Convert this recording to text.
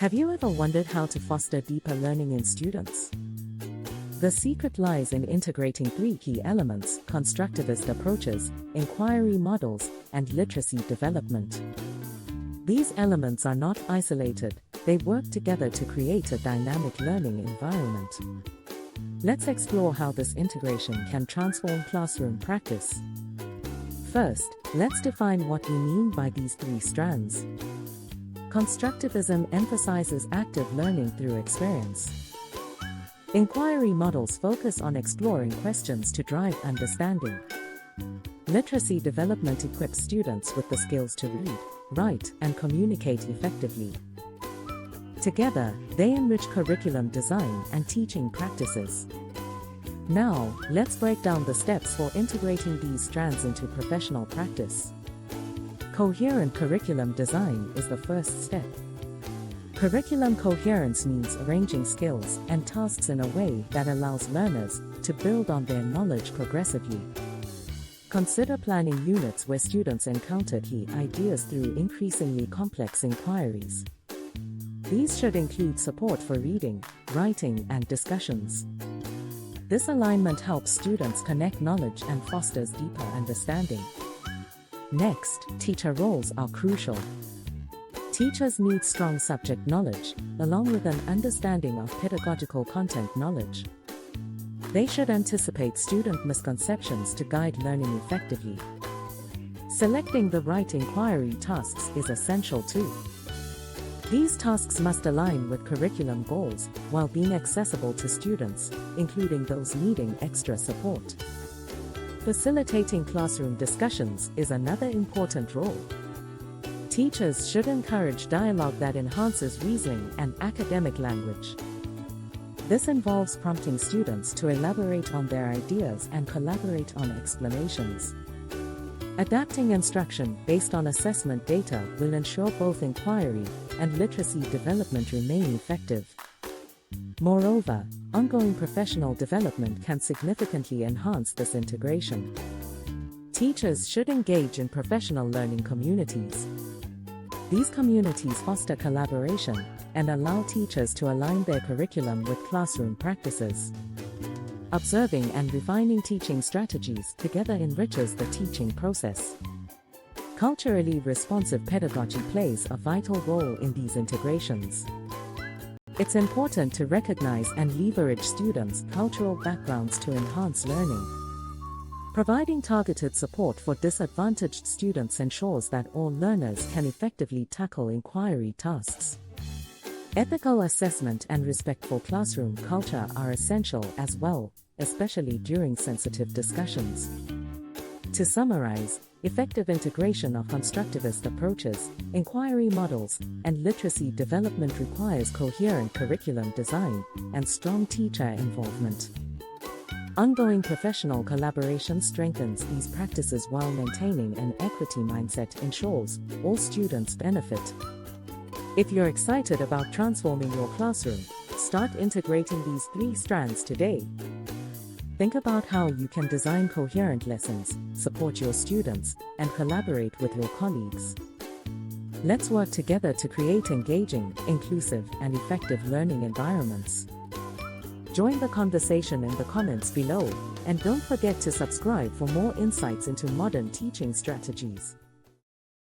Have you ever wondered how to foster deeper learning in students? The secret lies in integrating three key elements: constructivist approaches, inquiry models, and literacy development. These elements are not isolated, they work together to create a dynamic learning environment. Let's explore how this integration can transform classroom practice. First, let's define what we mean by these three strands. Constructivism emphasizes active learning through experience. Inquiry models focus on exploring questions to drive understanding. Literacy development equips students with the skills to read, write, and communicate effectively. Together, they enrich curriculum design and teaching practices. Now, let's break down the steps for integrating these strands into professional practice. Coherent curriculum design is the first step. Curriculum coherence means arranging skills and tasks in a way that allows learners to build on their knowledge progressively. Consider planning units where students encounter key ideas through increasingly complex inquiries. These should include support for reading, writing, and discussions. This alignment helps students connect knowledge and fosters deeper understanding. Next, teacher roles are crucial. Teachers need strong subject knowledge, along with an understanding of pedagogical content knowledge. They should anticipate student misconceptions to guide learning effectively. Selecting the right inquiry tasks is essential too. These tasks must align with curriculum goals while being accessible to students, including those needing extra support. Facilitating classroom discussions is another important role. Teachers should encourage dialogue that enhances reasoning and academic language. This involves prompting students to elaborate on their ideas and collaborate on explanations. Adapting instruction based on assessment data will ensure both inquiry and literacy development remain effective. Moreover, ongoing professional development can significantly enhance this integration. Teachers should engage in professional learning communities. These communities foster collaboration and allow teachers to align their curriculum with classroom practices. Observing and refining teaching strategies together enriches the teaching process. Culturally responsive pedagogy plays a vital role in these integrations. It's important to recognize and leverage students' cultural backgrounds to enhance learning. Providing targeted support for disadvantaged students ensures that all learners can effectively tackle inquiry tasks. Ethical assessment and respectful classroom culture are essential as well, especially during sensitive discussions. To summarize, effective integration of constructivist approaches, inquiry models, and literacy development requires coherent curriculum design and strong teacher involvement. Ongoing professional collaboration strengthens these practices while maintaining an equity mindset ensures all students benefit. If you're excited about transforming your classroom, start integrating these three strands today. Think about how you can design coherent lessons, support your students, and collaborate with your colleagues. Let's work together to create engaging, inclusive, and effective learning environments. Join the conversation in the comments below, and don't forget to subscribe for more insights into modern teaching strategies.